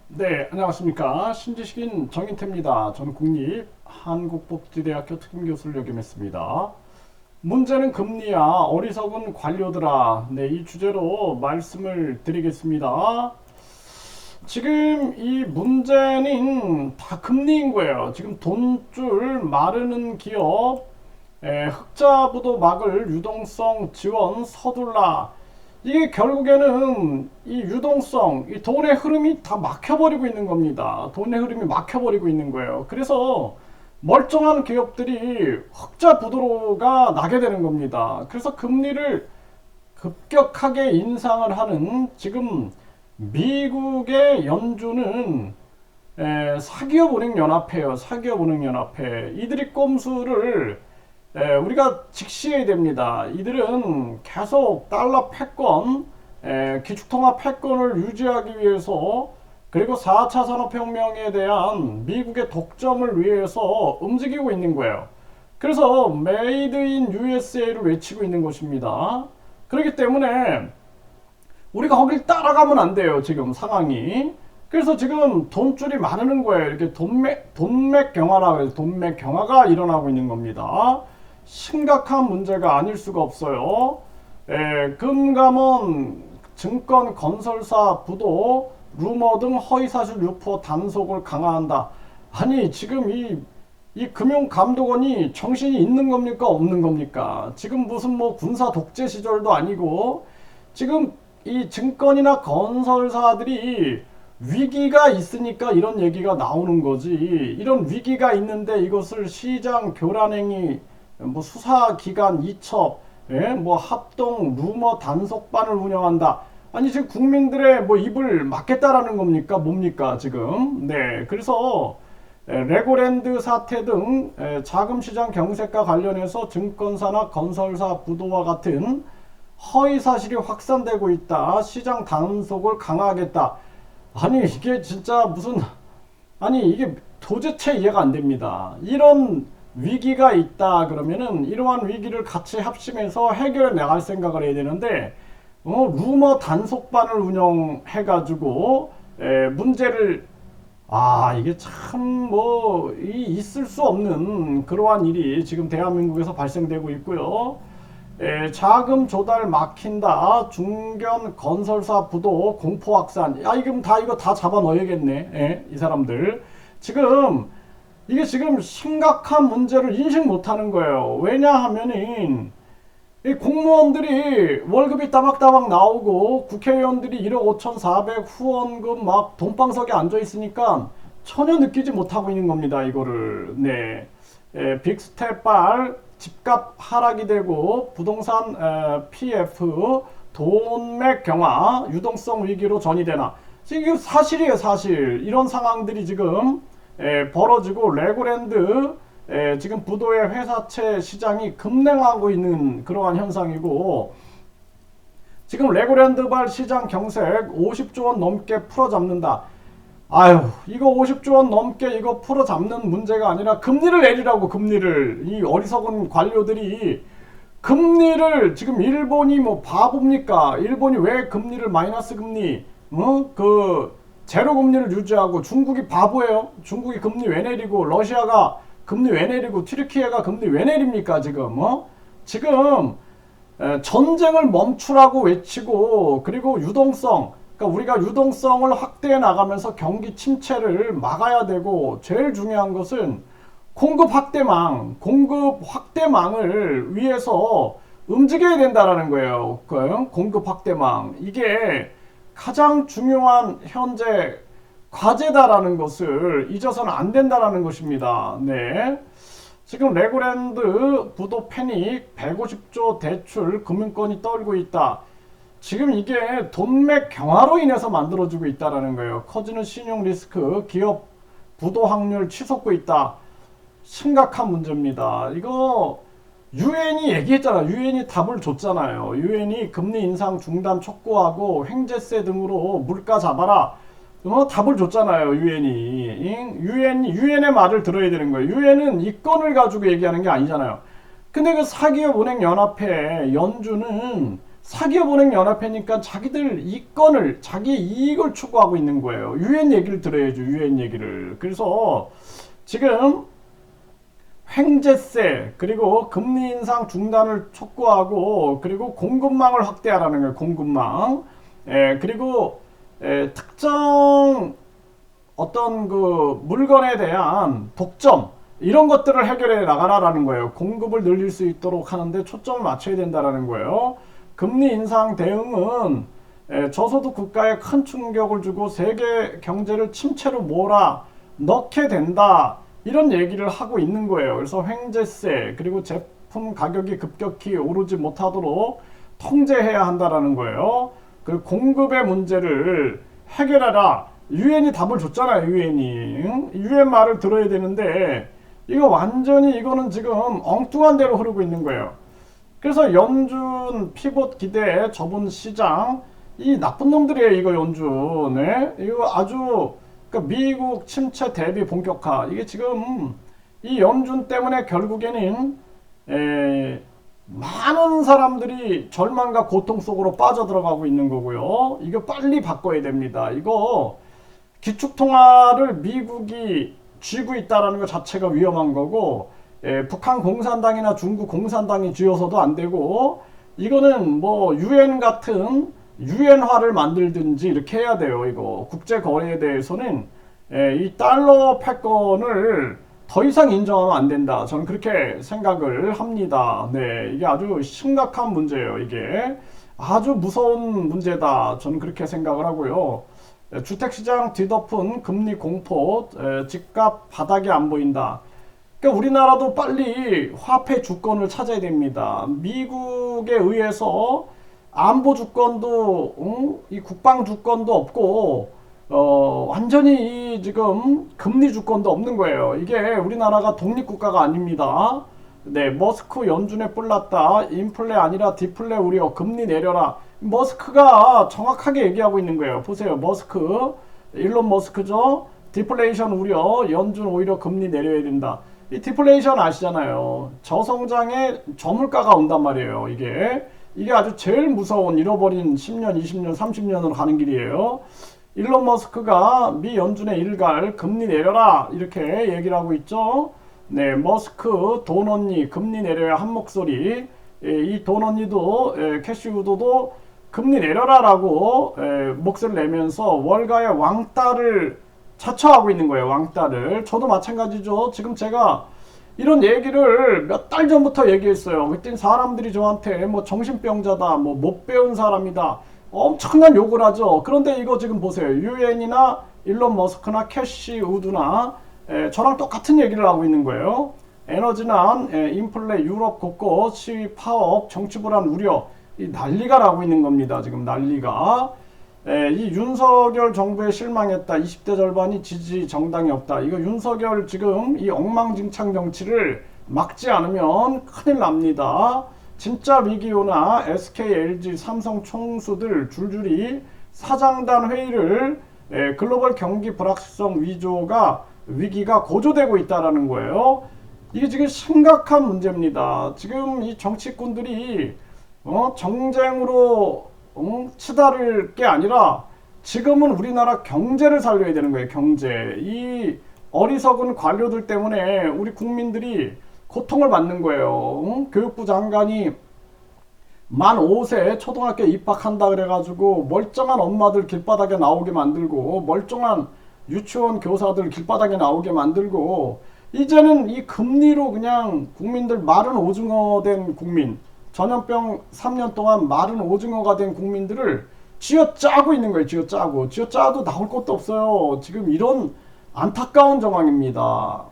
네, 안녕하십니까. 신지식인 정인태입니다. 저는 국립한국복지대학교 특임교수를 역임했습니다. 문제는 금리야, 어리석은 관료들아. 네, 이 주제로 말씀을 드리겠습니다. 지금 이 문제는 다 금리인 거예요. 지금 돈줄 마르는 기업, 흑자부도 막을 유동성 지원 서둘라. 이게 결국에는 이 유동성, 이 돈의 흐름이 다 막혀버리고 있는 겁니다. 돈의 흐름이 막혀버리고 있는 거예요. 그래서 멀쩡한 기업들이 흑자 부도가 나게 되는 겁니다. 그래서 금리를 급격하게 인상을 하는 지금 미국의 연준은 사기업은행연합회예요. 사기업은행연합회. 이들이 꼼수를 우리가 직시해야 됩니다. 이들은 계속 달러 패권, 기축통화 패권을 유지하기 위해서 그리고 4차 산업혁명에 대한 미국의 독점을 위해서 움직이고 있는 거예요. 그래서 메이드 인 USA를 외치고 있는 것입니다. 그렇기 때문에 우리가 거길 따라가면 안 돼요. 지금 상황이. 그래서 지금 돈줄이 마르는 거예요. 이렇게 돈맥 경화라 그래서 돈맥 경화가 일어나고 있는 겁니다. 심각한 문제가 아닐 수가 없어요. 금감원, 증권, 건설사, 부도, 루머 등 허위사실 유포 단속을 강화한다. 아니 지금 이 금융감독원이 정신이 있는 겁니까 없는 겁니까? 지금 무슨 뭐 군사 독재 시절도 아니고 지금 이 증권이나 건설사들이 위기가 있으니까 이런 얘기가 나오는 거지. 이런 위기가 있는데 이것을 시장 교란행위, 뭐 수사기관 이첩, 뭐 합동 루머 단속반을 운영한다. 아니 지금 국민들의 뭐 입을 막겠다라는 겁니까? 뭡니까 지금? 네, 그래서 레고랜드 사태 등 자금시장 경색과 관련해서 증권사나 건설사 부도와 같은 허위 사실이 확산되고 있다. 시장 단속을 강화하겠다. 아니 이게 진짜 무슨 아니 이게 도대체 이해가 안 됩니다. 이런 위기가 있다 그러면은 이러한 위기를 같이 합심해서 해결해 나갈 생각을 해야 되는데 루머 단속반을 운영해 가지고 문제를 이게 참 뭐 있을 수 없는 그러한 일이 지금 대한민국에서 발생되고 있고요. 자금 조달 막힌다. 중견 건설사 부도 공포 확산. 이거 다 잡아 넣어야겠네. 이 사람들. 지금 이게 지금 심각한 문제를 인식 못 하는 거예요. 왜냐하면은 이 공무원들이 월급이 따박따박 나오고 국회의원들이 1억 5,400 후원금 막 돈방석에 앉아 있으니까 전혀 느끼지 못하고 있는 겁니다. 이거를. 네. 빅스텝발 집값 하락이 되고 부동산 PF 돈맥 경화 유동성 위기로 전이되나. 지금 사실이에요. 사실. 이런 상황들이 지금 벌어지고 레고랜드 지금 부도의 회사채 시장이 급냉하고 있는 그러한 현상이고 지금 레고랜드발 시장 경색 50조 원 넘게 풀어잡는다. 이거 50조 원 넘게 이거 풀어잡는 문제가 아니라 금리를 내리라고. 금리를 이 어리석은 관료들이 금리를 지금 일본이 뭐 바보입니까? 일본이 왜 금리를 마이너스 금리 그 제로 금리를 유지하고 중국이 바보예요? 중국이 금리 왜 내리고 러시아가 금리 왜 내리고 튀르키예가 금리 왜 내립니까 지금? 지금 전쟁을 멈추라고 외치고 그리고 유동성, 그러니까 우리가 유동성을 확대해 나가면서 경기 침체를 막아야 되고 제일 중요한 것은 공급 확대망을 위해서 움직여야 된다라는 거예요. 공급 확대망. 이게 가장 중요한 현재 과제다라는 것을 잊어서는 안 된다라는 것입니다. 네. 지금 레고랜드 부도 패닉 150조 대출 금융권이 떨고 있다. 지금 이게 돈맥 경화로 인해서 만들어지고 있다라는 거예요. 커지는 신용 리스크, 기업 부도 확률 치솟고 있다. 심각한 문제입니다. 이거 유엔이 얘기했잖아요. 유엔이 답을 줬잖아요. 유엔이 금리 인상 중단 촉구하고 횡재세 등으로 물가 잡아라. 답을 줬잖아요. 유엔의 말을 들어야 되는 거예요. 유엔은 이 건을 가지고 얘기하는 게 아니잖아요. 근데 그 사기업 은행 연합회 연준은 사기업은행연합회니까 자기들 이권을, 자기 이익을 추구하고 있는 거예요. 유엔 얘기를 들어야죠. 유엔 얘기를. 그래서 지금 횡재세, 그리고 금리 인상 중단을 촉구하고, 그리고 공급망을 확대하라는 거예요. 공급망. 그리고 특정 어떤 그 물건에 대한 독점, 이런 것들을 해결해 나가라라는 거예요. 공급을 늘릴 수 있도록 하는데 초점을 맞춰야 된다라는 거예요. 금리 인상 대응은 저소득 국가에 큰 충격을 주고 세계 경제를 침체로 몰아 넣게 된다, 이런 얘기를 하고 있는 거예요. 그래서 횡재세, 그리고 제품 가격이 급격히 오르지 못하도록 통제해야 한다라는 거예요. 그 공급의 문제를 해결하라. 유엔이 답을 줬잖아요. 유엔이. 유엔 말을 들어야 되는데 이거 완전히, 이거는 지금 엉뚱한 대로 흐르고 있는 거예요. 그래서 연준 피봇 기대 저분 시장, 이 나쁜 놈들이에요. 이거 연준. 네? 이거 아주, 그러니까 미국 침체 대비 본격화, 이게 지금 이 연준 때문에 결국에는 많은 사람들이 절망과 고통 속으로 빠져들어가고 있는 거고요. 이거 빨리 바꿔야 됩니다. 이거 기축통화를 미국이 쥐고 있다는 것 자체가 위험한 거고, 북한 공산당이나 중국 공산당이 쥐어서도 안 되고, 이거는 뭐 유엔 같은 유엔화를 만들든지 이렇게 해야 돼요. 이거 국제 거래에 대해서는 이 달러 패권을 더 이상 인정하면 안 된다. 저는 그렇게 생각을 합니다. 네, 이게 아주 심각한 문제예요. 이게 아주 무서운 문제다. 저는 그렇게 생각을 하고요. 주택시장 뒤덮은 금리 공포, 집값 바닥이 안 보인다. 그러니까 우리나라도 빨리 화폐 주권을 찾아야 됩니다. 미국에 의해서 안보 주권도, 이 국방 주권도 없고, 완전히 이 지금 금리 주권도 없는 거예요. 이게 우리나라가 독립국가가 아닙니다. 네, 머스크 연준에 뿔났다. 인플레 아니라 디플레 우려, 금리 내려라. 머스크가 정확하게 얘기하고 있는 거예요. 보세요. 머스크, 일론 머스크죠. 디플레이션 우려, 연준 오히려 금리 내려야 된다. 이 디플레이션 아시잖아요. 저성장에 저물가가 온단 말이에요. 이게 아주 제일 무서운, 잃어버린 10년, 20년, 30년으로 가는 길이에요. 일론 머스크가 미 연준의 일갈 금리 내려라, 이렇게 얘기를 하고 있죠. 네, 머스크, 돈 언니 금리 내려야 한 목소리. 이 돈 언니도, 캐시우드도 금리 내려라라고 목소리를 내면서 월가의 왕따를 자처하고 있는 거예요. 왕따를. 저도 마찬가지죠. 지금 제가 이런 얘기를 몇 달 전부터 얘기했어요. 그때 사람들이 저한테 뭐 정신병자다, 뭐 못 배운 사람이다, 엄청난 욕을 하죠. 그런데 이거 지금 보세요. 유엔이나 일론 머스크나 캐시 우드나 저랑 똑같은 얘기를 하고 있는 거예요. 에너지난, 인플레, 유럽 곳곳 시위, 파업, 정치 불안 우려, 이 난리가 나고 있는 겁니다. 지금 난리가. 이 윤석열 정부에 실망했다. 20대 절반이 지지 정당이 없다. 이거 윤석열 지금 이 엉망진창 정치를 막지 않으면 큰일 납니다. 진짜 위기오나 SK, LG, 삼성 총수들 줄줄이 사장단 회의를, 글로벌 경기 불확실성 위기가 고조되고 있다라는 거예요. 이게 지금 심각한 문제입니다. 지금 이 정치꾼들이 정쟁으로 치달을 게 아니라 지금은 우리나라 경제를 살려야 되는 거예요. 경제. 이 어리석은 관료들 때문에 우리 국민들이 고통을 받는 거예요. 교육부 장관이 만 5세 초등학교 입학한다 그래가지고 멀쩡한 엄마들 길바닥에 나오게 만들고, 멀쩡한 유치원 교사들 길바닥에 나오게 만들고, 이제는 이 금리로 그냥 국민들 마른 오징어 된 국민, 전염병 3년 동안 마른 오징어가 된 국민들을 쥐어짜고 있는 거예요. 쥐어짜도 나올 것도 없어요. 지금 이런 안타까운 정황입니다.